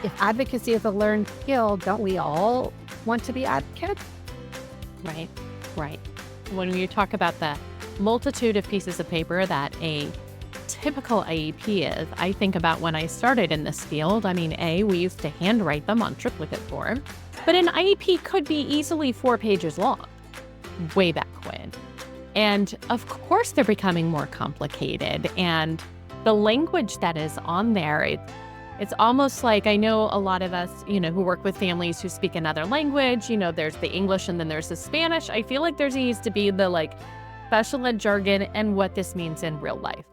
If advocacy is a learned skill, don't we all want to be advocates? Right, right. When you talk about the multitude of pieces of paper that a typical IEP is, I think about when I started in this field. I mean, we used to handwrite them on triplicate form, but an IEP could be easily 4 pages long, way back when. And of course, they're becoming more complicated. And the language that is on there, it's almost like, I know a lot of us, who work with families who speak another language, there's the English and then there's the Spanish. I feel like there needs to be the special ed jargon and what this means in real life.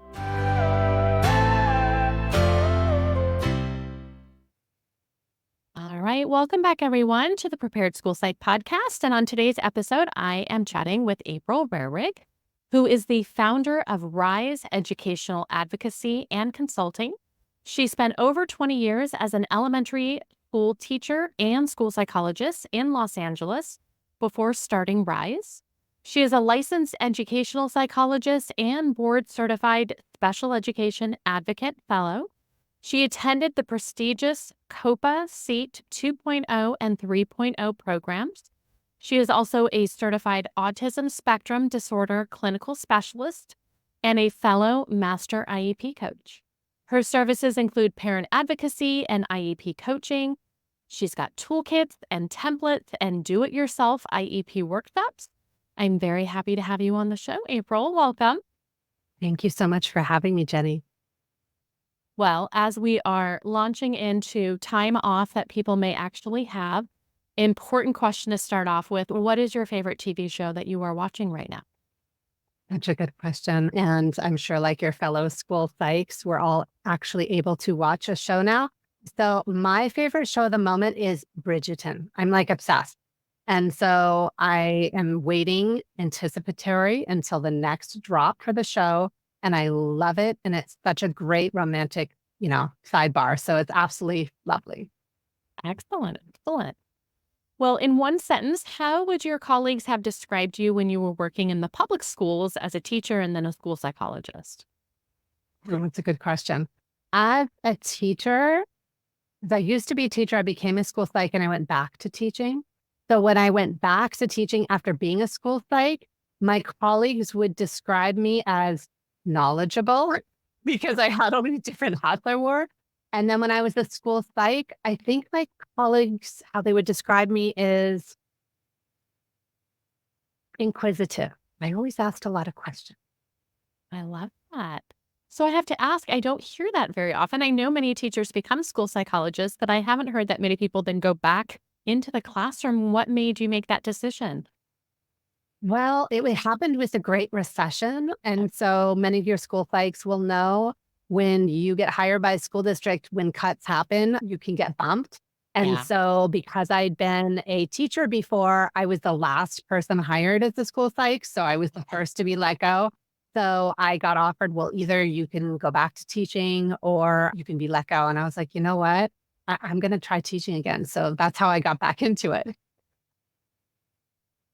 All right, welcome back everyone to the Prepared School Psych Podcast. And on today's episode, I am chatting with April Rehrig, who is the founder of Rise Educational Advocacy and Consulting. She spent over 20 years as an elementary school teacher and school psychologist in Los Angeles before starting Rise. She is a licensed educational psychologist and board-certified special education advocate fellow. She attended the prestigious COPA SEAT 2.0 and 3.0 programs. She is also a certified autism spectrum disorder clinical specialist and a fellow master IEP coach. Her services include parent advocacy and IEP coaching. She's got toolkits and templates and do-it-yourself IEP workshops. I'm very happy to have you on the show, April. Welcome. Thank you so much for having me, Jenny. Well, as we are launching into time off that people may actually have, important question to start off with. What is your favorite TV show that you are watching right now? Such a good question. And I'm sure like your fellow school psychs, we're all actually able to watch a show now. So my favorite show at the moment is Bridgerton. I'm obsessed. And so I am waiting anticipatory until the next drop for the show. And I love it. And it's such a great romantic, sidebar. So it's absolutely lovely. Excellent. Excellent. Well, in one sentence, how would your colleagues have described you when you were working in the public schools as a teacher and then a school psychologist? That's a good question. As a teacher, as I used to be a teacher, I became a school psych and I went back to teaching. So when I went back to teaching after being a school psych, my colleagues would describe me as knowledgeable because I had all these different hats I wore. And then when I was a school psych, I think my colleagues, how they would describe me is inquisitive. I always asked a lot of questions. I love that. So I have to ask, I don't hear that very often. I know many teachers become school psychologists, but I haven't heard that many people then go back into the classroom. What made you make that decision? Well, it happened with the Great Recession. And so many of your school psychs will know when you get hired by a school district, when cuts happen, you can get bumped. And so because I'd been a teacher before, I was the last person hired as a school psych. So I was the first to be let go. So I got offered, well, either you can go back to teaching or you can be let go. And I was like, you know what? I'm going to try teaching again. So that's how I got back into it.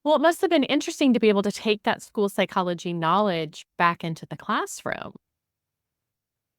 Well, it must have been interesting to be able to take that school psychology knowledge back into the classroom.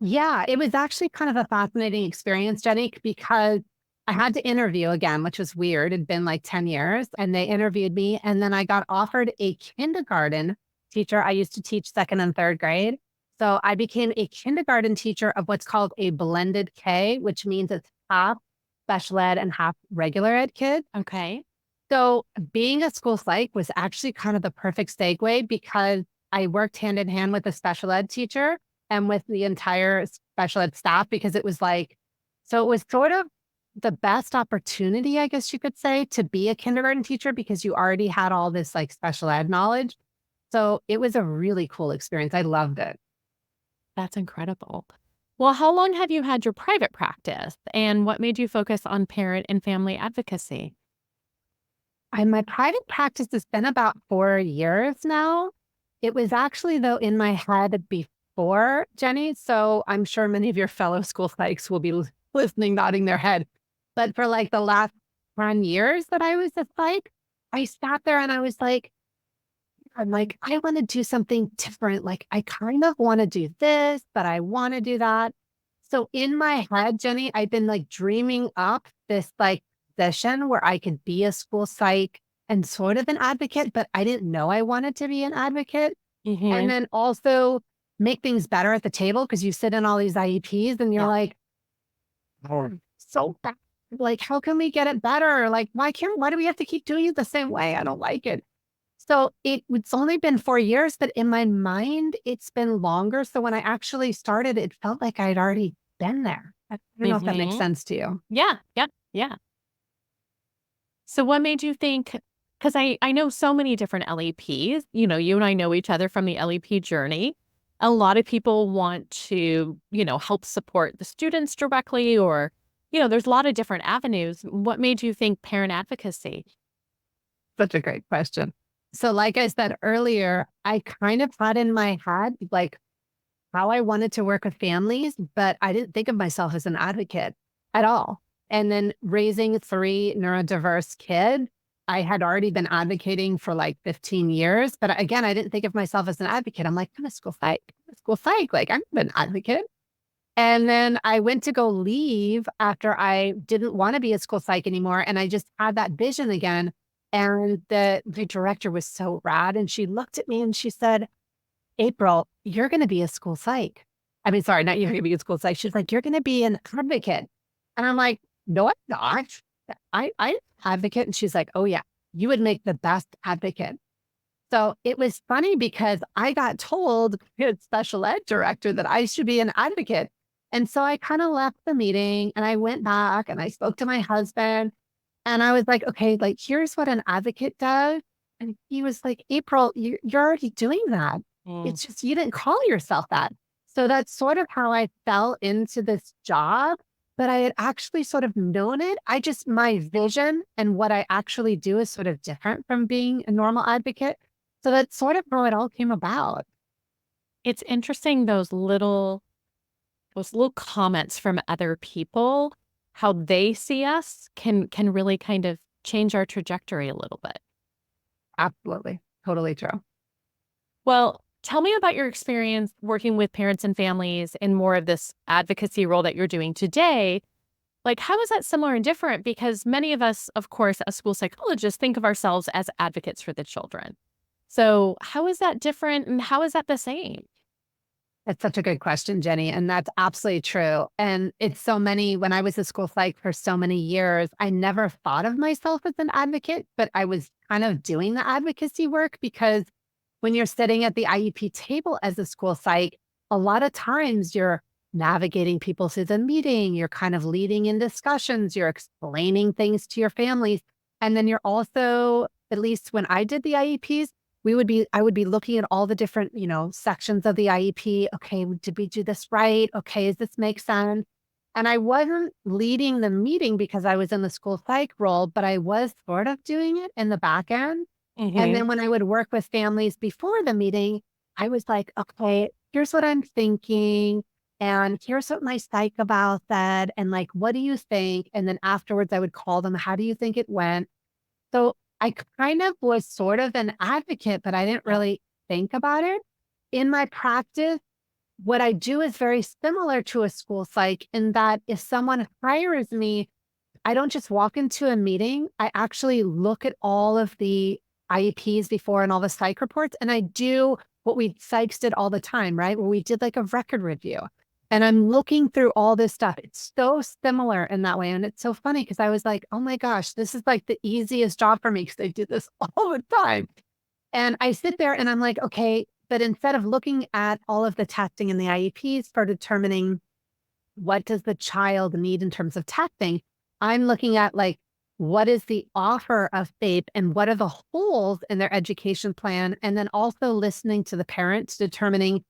Yeah, it was actually kind of a fascinating experience, Jenny, because I had to interview again, which was weird. It'd been 10 years and they interviewed me. And then I got offered a kindergarten teacher. I used to teach 2nd and 3rd grade. So I became a kindergarten teacher of what's called a blended K, which means it's half special ed and half regular ed kids. Okay. So being a school psych was actually kind of the perfect segue because I worked hand in hand with a special ed teacher and with the entire special ed staff because it was so it was sort of the best opportunity, I guess you could say, to be a kindergarten teacher because you already had all this special ed knowledge. So it was a really cool experience. I loved it. That's incredible. Well, how long have you had your private practice and what made you focus on parent and family advocacy? My private practice has been about 4 years now. It was actually, though, in my head before, Jenny. So I'm sure many of your fellow school psychs will be listening, nodding their head. But for the last 10 years that I was a psych, I sat there and I was I want to do something different. I kind of want to do this, but I want to do that. So in my head, Jenny, I've been like dreaming up this like position where I could be a school psych and sort of an advocate, but I didn't know I wanted to be an advocate. And Hmm. then also make things better at the table because you sit in all these IEPs and you're Yeah. like, oh, so bad. Like, how can we get it better? Like, why do we have to keep doing it the same way? I don't like it. So it's only been 4 years, but in my mind, it's been longer. So when I actually started, it felt like I'd already been there. I don't know if that makes Hmm. sense to you. Yeah. Yeah. Yeah. So what made you think? Because I know so many different LEPs. You and I know each other from the LEP journey. A lot of people want to, help support the students directly, or, there's a lot of different avenues. What made you think parent advocacy? Such a great question. So, like I said earlier, I kind of had in my head like how I wanted to work with families, but I didn't think of myself as an advocate at all. And then raising three neurodiverse kids, I had already been advocating for like 15 years. But again, I didn't think of myself as an advocate. I'm like, I'm a school psych, Like, I'm an advocate. And then I went to go leave after I didn't want to be a school psych anymore. And I just had that vision again. And the director was so rad. And she looked at me and she said, April, you're going to be a school psych. I mean, sorry, not you're going to be a school psych. She's like, you're going to be an advocate. And I'm like, no, I'm not. I'm advocate. And she's like, oh yeah, you would make the best advocate. So it was funny because I got told the special ed director that I should be an advocate. And so I kind of left the meeting and I went back and I spoke to my husband and I was like, okay, like, here's what an advocate does. And he was like, April, you're already doing that. Mm. It's just you didn't call yourself that. So that's sort of how I fell into this job. But I had actually sort of known it. My vision and what I actually do is sort of different from being a normal advocate. So that's sort of how it all came about. It's interesting those little comments from other people, how they see us can really kind of change our trajectory a little bit. Absolutely. Totally true. Well, tell me about your experience working with parents and families in more of this advocacy role that you're doing today. Like, how is that similar and different? Because many of us, of course, as school psychologists, think of ourselves as advocates for the children. So, how is that different and how is that the same? That's such a good question, Jenny. And that's absolutely true. And it's so many, when I was a school psych for so many years, I never thought of myself as an advocate, but I was kind of doing the advocacy work because when you're sitting at the IEP table as a school psych, a lot of times you're navigating people through the meeting, you're kind of leading in discussions, you're explaining things to your families. And then you're also, at least when I did the IEPs, I would be looking at all the different, sections of the IEP. Okay, did we do this right? Okay, does this make sense? And I wasn't leading the meeting because I was in the school psych role, but I was sort of doing it in the back end. And Hmm. then when I would work with families before the meeting, I was like, okay, here's what I'm thinking. And here's what my psych about said. And like, what do you think? And then afterwards, I would call them, how do you think it went? So I kind of was sort of an advocate, but I didn't Yeah. really think about it. In my practice, what I do is very similar to a school psych in that if someone hires me, I don't just walk into a meeting. I actually look at all of the IEPs before and all the psych reports, and I do what we psychs did all the time, right? Where we did like a record review. And I'm looking through all this stuff. It's so similar in that way. And it's so funny because I was like, oh my gosh, this is like the easiest job for me because I do this all the time. And I sit there and I'm like, okay, but instead of looking at all of the testing in the IEPs for determining what does the child need in terms of testing, I'm looking at like, what is the offer of FAPE and what are the holes in their education plan? And then also listening to the parents, determining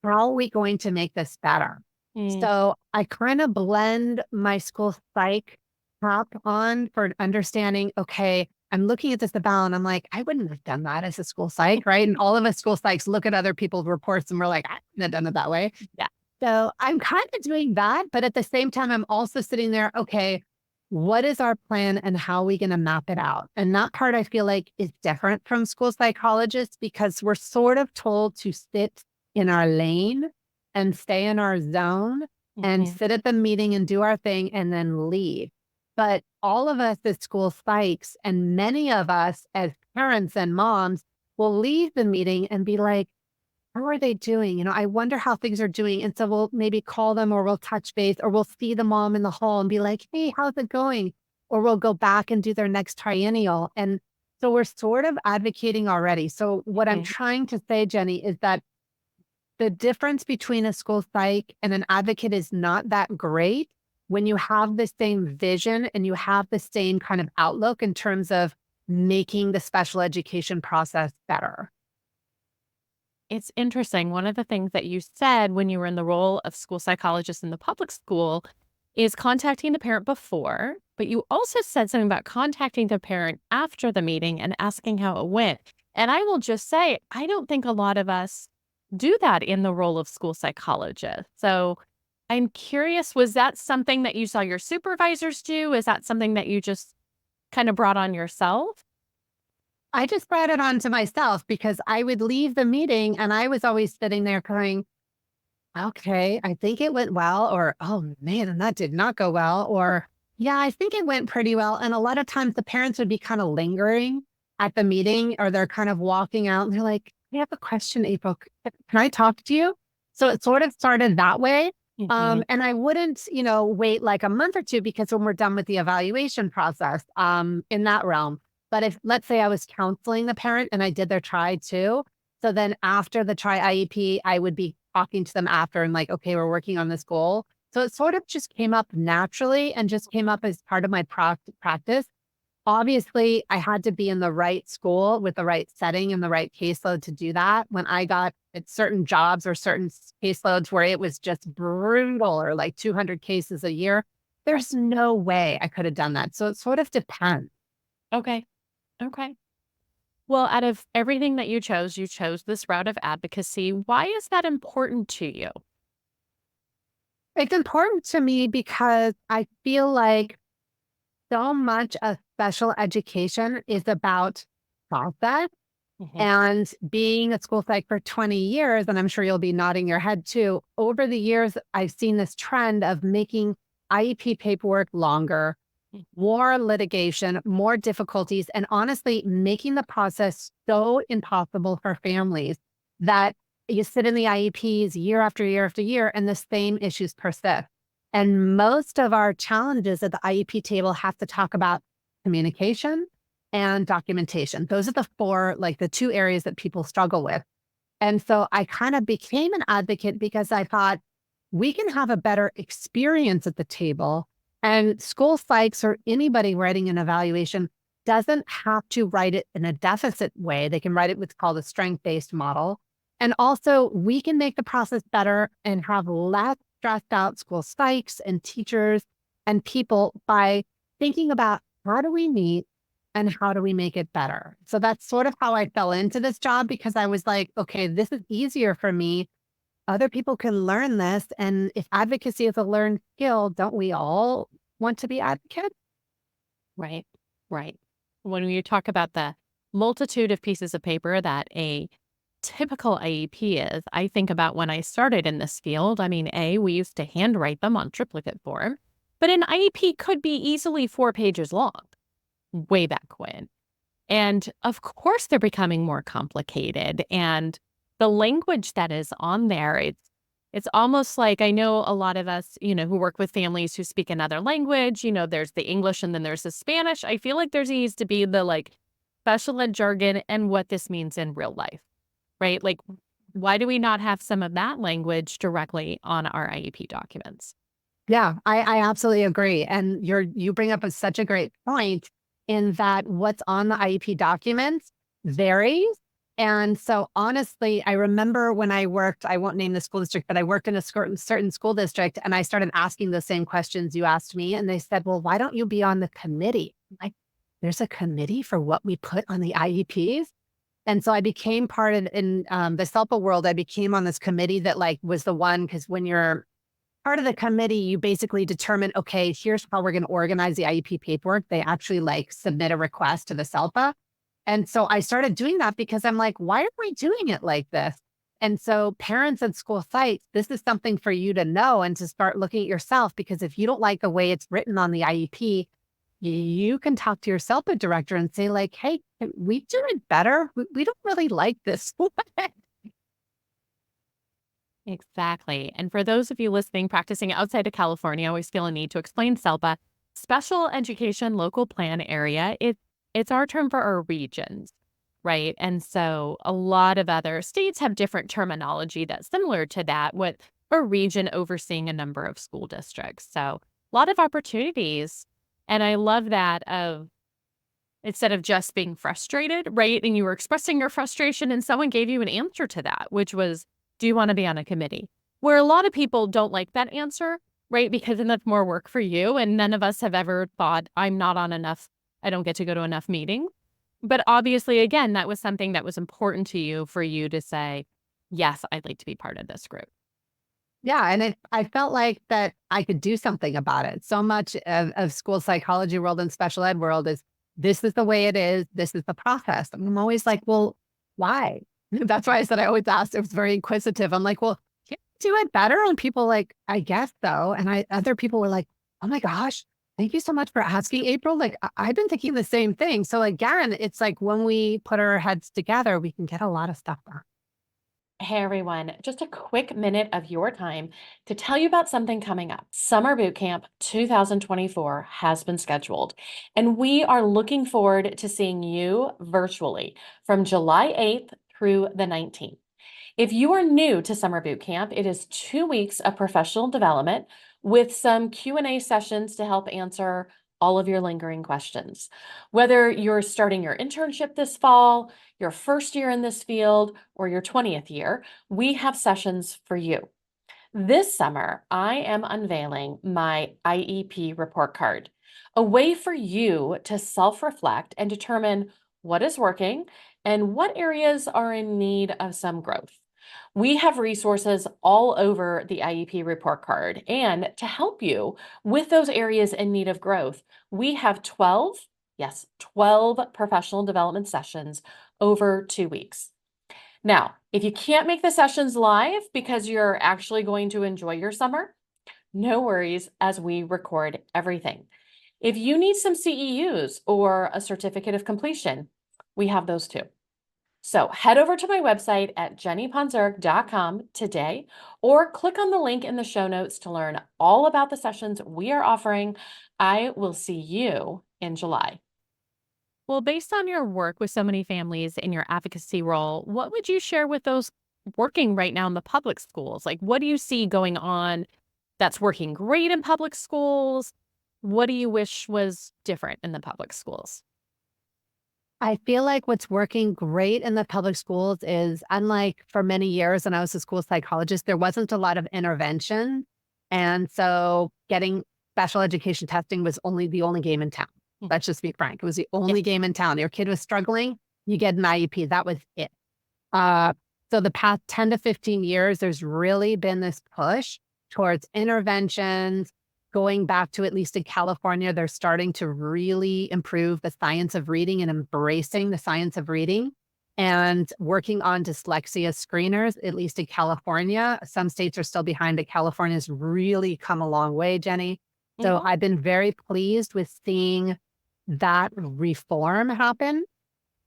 how are we going to make this better? Mm. So I kind of blend my school psych top on for understanding, okay, I'm looking at this eval and I'm like, I wouldn't have done that as a school psych, right? And all of us school psychs look at other people's reports and we're like, I wouldn't have done it that way. Yeah. So I'm kind of doing that, but at the same time, I'm also sitting there, okay, what is our plan and how are we going to map it out? And that part I feel like is different from school psychologists because we're sort of told to sit in our lane and stay in our zone. and Mhm. sit at the meeting and do our thing and then leave. But all of us as school psychs and many of us as parents and moms will leave the meeting and be like, how are they doing? I wonder how things are doing. And so we'll maybe call them or we'll touch base or we'll see the mom in the hall and be like, hey, how's it going? Or we'll go back and do their next triennial. And so we're sort of advocating already. So what I'm Mhm. trying to say, Jenny, is that the difference between a school psych and an advocate is not that great when you have the same vision and you have the same kind of outlook in terms of making the special education process better. It's interesting. One of the things that you said when you were in the role of school psychologist in the public school is contacting the parent before, but you also said something about contacting the parent after the meeting and asking how it went. And I will just say, I don't think a lot of us do that in the role of school psychologist. So I'm curious, was that something that you saw your supervisors do? Is that something that you just kind of brought on yourself? I just brought it on to myself because I would leave the meeting and I was always sitting there going, okay, I think it went well, or oh man, and that did not go well, or yeah, I think it went pretty well. And a lot of times the parents would be kind of lingering at the meeting or they're kind of walking out and they're like, I have a question, April. Can I talk to you? So it sort of started that way. Mhm. And I wouldn't, wait like a month or two because when we're done with the evaluation process, in that realm. But if let's say I was counseling the parent and I did their try too, so then after the try IEP, I would be talking to them after and like, okay, we're working on this goal. So it sort of just came up naturally and just came up as part of my practice. Obviously, I had to be in the right school with the right setting and the right caseload to do that. When I got at certain jobs or certain caseloads where it was just brutal or like 200 cases a year, there's no way I could have done that. So it sort of depends. Okay. Okay. Well, out of everything that you chose this route of advocacy. Why is that important to you? It's important to me because I feel like so much of special education is about process. Mhm. And being a school psych for 20 years, and I'm sure you'll be nodding your head too, over the years, I've seen this trend of making IEP paperwork longer, Mm. more litigation, more difficulties, and honestly, making the process so impossible for families that you sit in the IEPs year after year after year, and the same issues persist. And most of our challenges at the IEP table have to talk about communication and documentation. Those are the four, like the two areas that people struggle with. And so I kind of became an advocate because I thought we can have a better experience at the table. And school psychs or anybody writing an evaluation doesn't have to write it in a deficit way. They can write it what's called a strength-based model. And also, we can make the process better and have less stressed out school psychs and teachers and people by thinking about how do we meet and how do we make it better? So that's sort of how I fell into this job because I was like, okay, this is easier for me. Other people can learn this. And if advocacy is a learned skill, don't we all want to be advocates? Right. Right. When you talk about the multitude of pieces of paper that a typical IEP is, I think about when I started in this field. I mean, we used to handwrite them on triplicate form, but an IEP could be easily 4 pages long way back when. And of course, they're becoming more complicated. And the language that is on there, it's almost like I know a lot of us, who work with families who speak another language, there's the English and then there's the Spanish. I feel like there needs to be the like special ed jargon and what this means in real life, right? Like, why do we not have some of that language directly on our IEP documents? Yeah, I absolutely agree. And you bring up such a great point in that what's on the IEP documents varies. And so honestly, I remember when I worked, I won't name the school district, but I worked in a certain school district and I started asking the same questions you asked me. And they said, well, why don't you be on the committee? I'm like, there's a committee for what we put on the IEPs. And so I became part of in the SELPA world. I became on this committee that like was the one because when you're part of the committee, you basically determine, okay, here's how we're going to organize the IEP paperwork. They actually like submit a request to the SELPA. And so I started doing that because I'm like, why are we doing it like this? And so parents and school sites, this is something for you to know and to start looking at yourself, because if you don't like the way it's written on the IEP, you can talk to your CELPA director and say like, hey, can we do it better? We don't really like this. Exactly. And for those of you listening, practicing outside of California, I always feel a need to explain SELPA. Special Education Local Plan Area. It's our term for our regions, right? And so a lot of other states have different terminology that's similar to that, with a region overseeing a number of school districts. So a lot of opportunities. And I love that of instead of just being frustrated, right? And you were expressing your frustration and someone gave you an answer to that, which was, do you want to be on a committee? Where a lot of people don't like that answer, right? Because then that's more work for you. And none of us have ever thought, I'm not on enough, I don't get to go to enough meetings. But obviously, again, that was something that was important to you for you to say, yes, I'd like to be part of this group. Yeah. And I felt like that I could do something about it. So much of school psychology world and special ed world is, this is the way it is. This is the process. And I'm always like, well, why? That's why I said I always asked. It was very inquisitive. I'm like, well, can't you do it better? And people like, I guess so. And other people were like, oh my gosh, thank you so much for asking, April. Like I've been thinking the same thing. So again, it's like when we put our heads together, we can get a lot of stuff done. Hey everyone, just a quick minute of your time to tell you about something coming up. Summer Boot Camp 2024 has been scheduled, and we are looking forward to seeing you virtually from July 8th through the 19th. If you are new to Summer Boot Camp, it is 2 weeks of professional development with some Q&A sessions to help answer all of your lingering questions. Whether you're starting your internship this fall, your first year in this field, or your 20th year, we have sessions for you. This summer, I am unveiling my IEP report card, a way for you to self-reflect and determine what is working and what areas are in need of some growth. We have resources all over the IEP report card, and to help you with those areas in need of growth, we have 12 professional development sessions over 2 weeks. Now, if you can't make the sessions live because you're actually going to enjoy your summer, no worries, as we record everything. If you need some CEUs or a certificate of completion, we have those too. So head over to my website at jennyponzerk.com today, or click on the link in the show notes to learn all about the sessions we are offering. I will see you in July. Well, based on your work with so many families in your advocacy role, what would you share with those working right now in the public schools? Like, what do you see going on that's working great in public schools? What do you wish was different in the public schools? I feel like what's working great in the public schools is, unlike for many years when I was a school psychologist, there wasn't a lot of intervention. And so getting special education testing was the only game in town. Let's just be frank. It was the only game in town. Your kid was struggling, you get an IEP. That was it. So the past 10 to 15 years, there's really been this push towards interventions. Going back to, at least in California, they're starting to really improve the science of reading and embracing the science of reading, and working on dyslexia screeners, at least in California. Some states are still behind, but California's really come a long way, Jenny. So I've been very pleased with seeing that reform happen.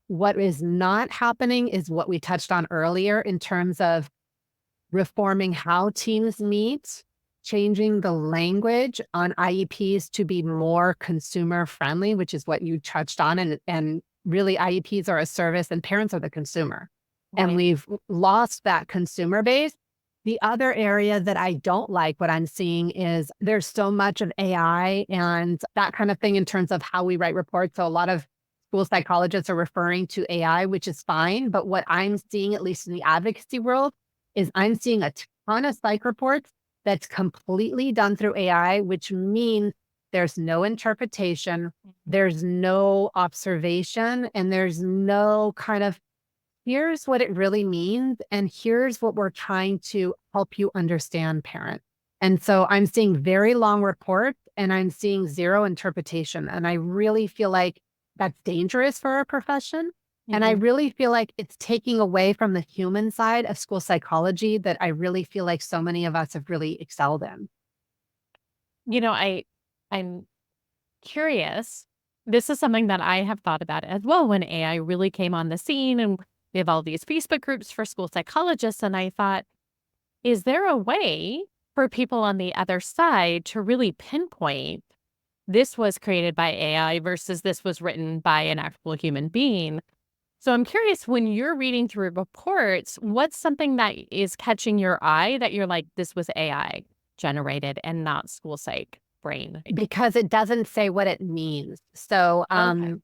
What is not happening is what we touched on earlier in terms of reforming how teams meet, changing the language on IEPs to be more consumer friendly, which is what you touched on. And really, IEPs are a service and parents are the consumer. Right. And we've lost that consumer base. The other area that I don't like what I'm seeing is there's so much of AI and that kind of thing in terms of how we write reports. So a lot of school psychologists are referring to AI, which is fine. But what I'm seeing, at least in the advocacy world, is I'm seeing a ton of psych reports that's completely done through AI, which means there's no interpretation, there's no observation, and there's no kind of, here's what it really means, and here's what we're trying to help you understand, parent. And so I'm seeing very long reports and I'm seeing zero interpretation. And I really feel like that's dangerous for our profession. And I really feel like it's taking away from the human side of school psychology that I really feel like so many of us have really excelled in. I'm curious. This is something that I have thought about as well when AI really came on the scene, and we have all these Facebook groups for school psychologists. And I thought, is there a way for people on the other side to really pinpoint this was created by AI versus this was written by an actual human being? So I'm curious, when you're reading through reports, what's something that is catching your eye that you're like, this was AI generated and not school psych brain? Because it doesn't say what it means. So Okay.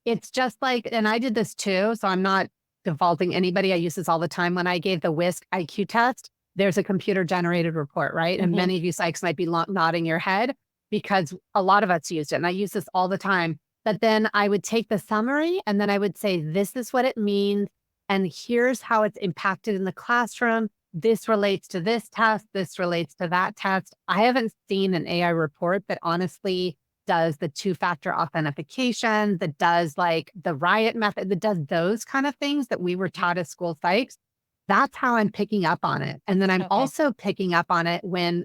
it's just like, and I did this too, so I'm not defaulting anybody. I use this all the time. When I gave the WISC IQ test, there's a computer generated report, right? And Mhm. many of you psychs might be nodding your head because a lot of us used it. And I use this all the time. But then I would take the summary and then I would say, this is what it means. And here's how it's impacted in the classroom. This relates to this test. This relates to that test. I haven't seen an AI report that honestly does the two-factor authentication, that does like the riot method, that does those kind of things that we were taught as school psychs. That's how I'm picking up on it. And then I'm Okay. also picking up on it when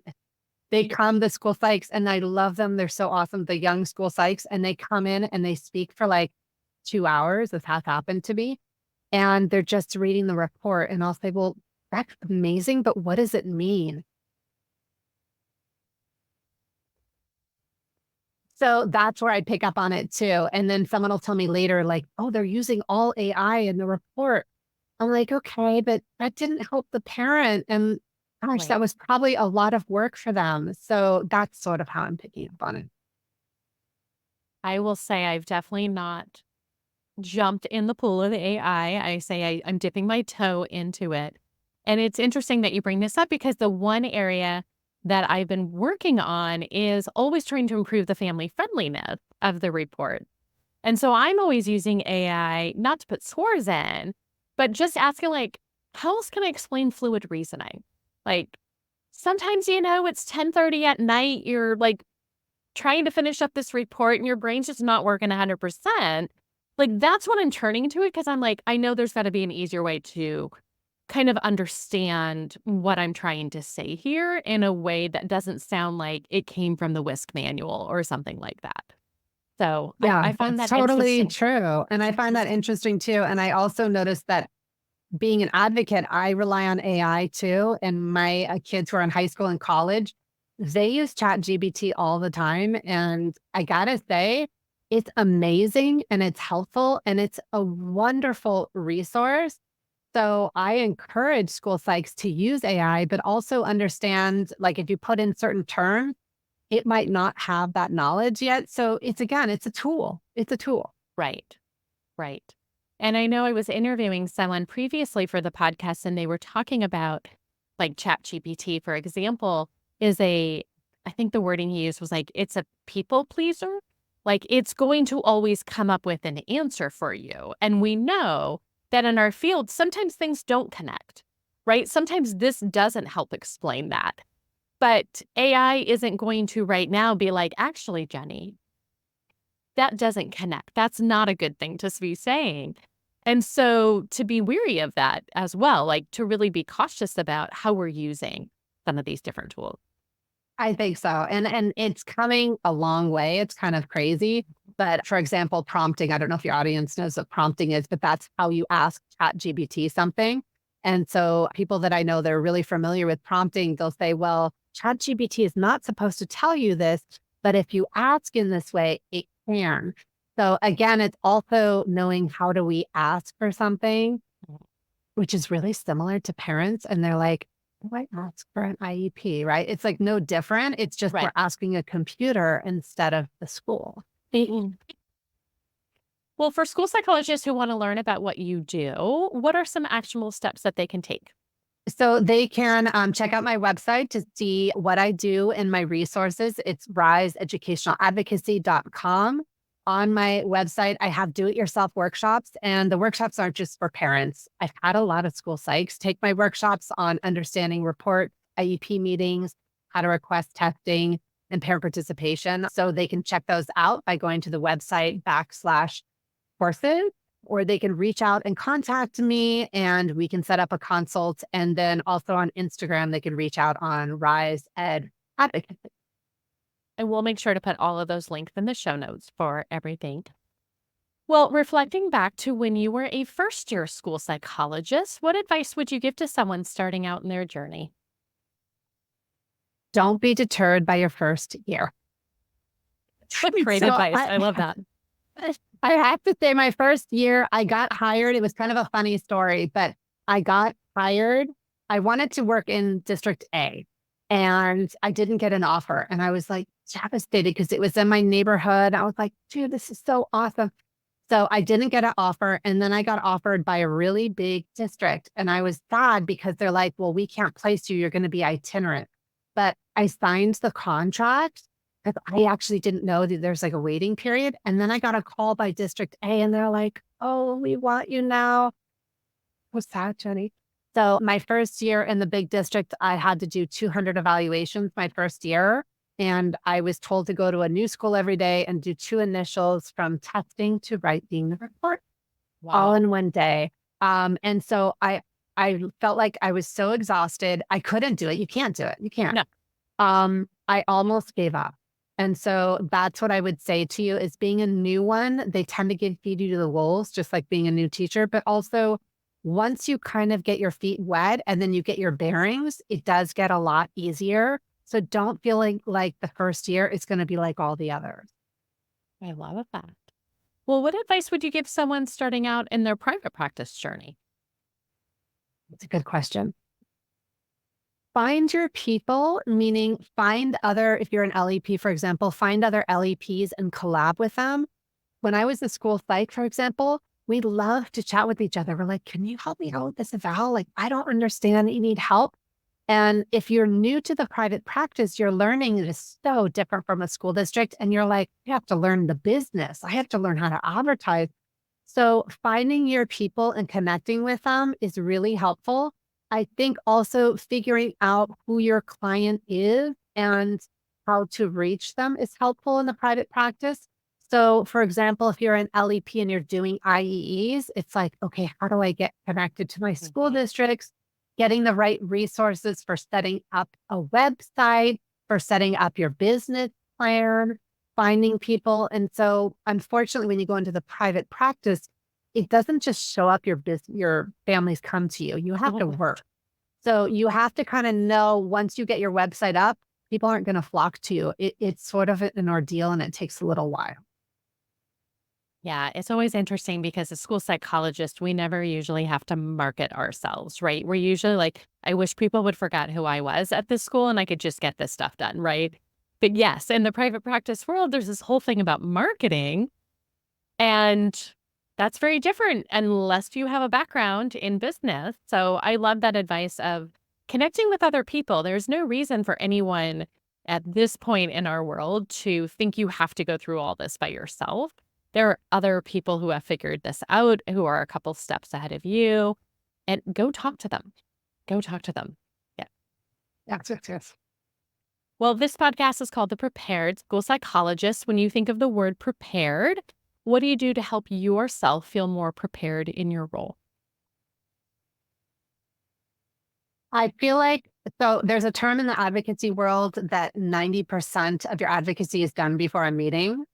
they come, the school psychs, and I love them. They're so awesome, the young school psychs, and they come in and they speak for like 2 hours. This has happened to me. And they're just reading the report. And I'll say, well, that's amazing, but what does it mean? So that's where I pick up on it too. And then someone will tell me later, like, oh, they're using all AI in the report. I'm like, okay, but that didn't help the parent. And gosh, Right. that was probably a lot of work for them. So that's sort of how I'm picking up on it. I will say I've definitely not jumped in the pool of the AI. I say I'm dipping my toe into it. And it's interesting that you bring this up because the one area that I've been working on is always trying to improve the family friendliness of the report. And so I'm always using AI, not to put scores in, but just asking, like, how else can I explain fluid reasoning? Like, sometimes, it's 10:30 at night, you're like trying to finish up this report and your brain's just not working 100%. Like, that's what I'm turning to it because I'm like, I know there's got to be an easier way to kind of understand what I'm trying to say here in a way that doesn't sound like it came from the WISC manual or something like that. So Yeah, I find that's that totally interesting. true. And I find that interesting too. And I also noticed that being an advocate, I rely on AI too. And my kids who are in high school and college, they use ChatGPT all the time. And I gotta say, it's amazing and it's helpful and it's a wonderful resource. So I encourage school psychs to use AI, but also understand, like if you put in certain terms, it might not have that knowledge yet. So it's again, it's a tool. It's a tool. Right. Right. And I know I was interviewing someone previously for the podcast, and they were talking about like ChatGPT, for example, I think the wording he used was like, it's a people pleaser. Like, it's going to always come up with an answer for you. And we know that in our field, sometimes things don't connect, right? Sometimes this doesn't help explain that. But AI isn't going to right now be like, actually, Jenny, that doesn't connect. That's not a good thing to be saying. And so to be weary of that as well, like to really be cautious about how we're using some of these different tools. I think so. And it's coming a long way. It's kind of crazy. But for example, prompting, I don't know if your audience knows what prompting is, but that's how you ask ChatGPT something. And so people that I know that are really familiar with prompting, they'll say, well, ChatGPT is not supposed to tell you this, but if you ask in this way, it can. So again, it's also knowing how do we ask for something, which is really similar to parents. And they're like, why ask for an IEP, right? It's like no different. It's just we're Right. asking a computer instead of the school. Mhm. Well, for school psychologists who want to learn about what you do, what are some actionable steps that they can take? So they can check out my website to see what I do and my resources. It's riseeducationaladvocacy.com. On my website, I have do-it-yourself workshops, and the workshops aren't just for parents. I've had a lot of school psychs take my workshops on understanding report, IEP meetings, how to request testing, and parent participation. So they can check those out by going to the website /courses. or they can reach out and contact me and we can set up a consult. And then also on Instagram, they can reach out on Rise Ed Advocacy. And we'll make sure to put all of those links in the show notes for everything. Well, reflecting back to when you were a first-year school psychologist, what advice would you give to someone starting out in their journey? Don't be deterred by your first year. Great advice. I love that. I have to say, my first year, I got hired. It was kind of a funny story, but I got hired. I wanted to work in District A, and I didn't get an offer. And I was like devastated because it was in my neighborhood. I was like, dude, this is so awesome. So I didn't get an offer. And then I got offered by a really big district. And I was sad because they're like, well, we can't place you. You're going to be itinerant. But I signed the contract because I actually didn't know that there's like a waiting period. And then I got a call by District A and they're like, oh, we want you now. What's that, Jenny? So my first year in the big district, I had to do 200 evaluations my first year. And I was told to go to a new school every day and do 2 initials from testing to writing the report all in one day. And so I felt like I was so exhausted. I couldn't do it. You can't do it. You can't. No. I almost gave up. And so that's what I would say to you is being a new one, they tend to feed you to the wolves, just like being a new teacher. But also once you kind of get your feet wet and then you get your bearings, it does get a lot easier. So don't feel like the first year is going to be like all the others. I love that. Well, what advice would you give someone starting out in their private practice journey? It's a good question. Find your people, meaning find other, if you're an LEP, for example, find other LEPs and collab with them. When I was in school psych, for example, we love to chat with each other. We're like, can you help me out with this eval? Like, I don't understand. You need help. And if you're new to the private practice, your learning is so different from a school district. And you're like, you have to learn the business. I have to learn how to advertise. So finding your people and connecting with them is really helpful. I think also figuring out who your client is and how to reach them is helpful in the private practice. So for example, if you're an LEP and you're doing IEEs, it's like, okay, how do I get connected to my school districts? Getting the right resources for setting up a website, for setting up your business plan, finding people. And so unfortunately, when you go into the private practice, it doesn't just show up your families come to you. You have to work. So you have to kind of know once you get your website up, people aren't going to flock to you. It's sort of an ordeal and it takes a little while. Yeah, it's always interesting because as school psychologists, we never usually have to market ourselves, right? We're usually like, I wish people would forget who I was at this school and I could just get this stuff done, right? But yes, in the private practice world, there's this whole thing about marketing. And that's very different unless you have a background in business. So I love that advice of connecting with other people. There's no reason for anyone at this point in our world to think you have to go through all this by yourself. There are other people who have figured this out, who are a couple steps ahead of you, and go talk to them. Go talk to them. Yeah. Yes. Well, this podcast is called The Prepared School Psychologist. When you think of the word prepared, what do you do to help yourself feel more prepared in your role? I feel like, so there's a term in the advocacy world that 90% of your advocacy is done before a meeting.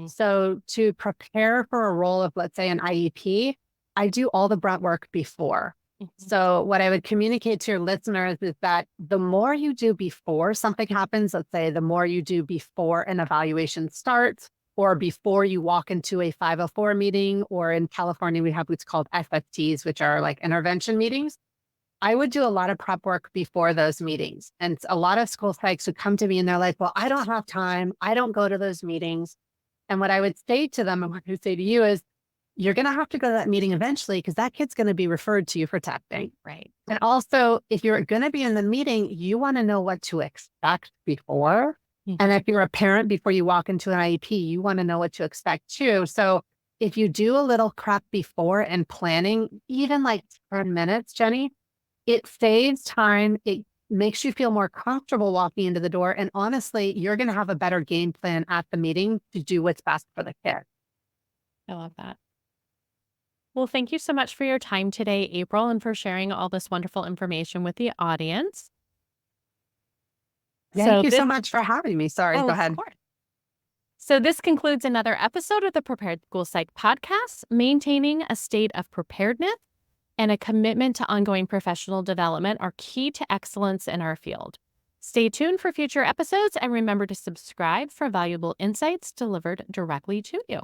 So to prepare for a role of, let's say, an IEP, I do all the brunt work before. So what I would communicate to your listeners is that the more you do before something happens, let's say the more you do before an evaluation starts, or before you walk into a 504 meeting, or in California, we have what's called FFTs, which are like intervention meetings. I would do a lot of prep work before those meetings. And a lot of school psychs would come to me and they're like, well, I don't have time. I don't go to those meetings. And what I would say to them and what I would say to you is, you're going to have to go to that meeting eventually because that kid's going to be referred to you for testing. Right. And also, if you're going to be in the meeting, you want to know what to expect before. And if you're a parent, before you walk into an IEP, you want to know what to expect too. So if you do a little prep before and planning, even like 10 minutes, Jenny, it saves time. It makes you feel more comfortable walking into the door. And honestly, you're going to have a better game plan at the meeting to do what's best for the kid. I love that. Well, thank you so much for your time today, April, and for sharing all this wonderful information with the audience. Thank So you this, so much for having me. Sorry, oh, go of ahead. course. So this concludes another episode of the Prepared School Psych Podcast. Maintaining a state of preparedness and a commitment to ongoing professional development are key to excellence in our field. Stay tuned for future episodes and remember to subscribe for valuable insights delivered directly to you.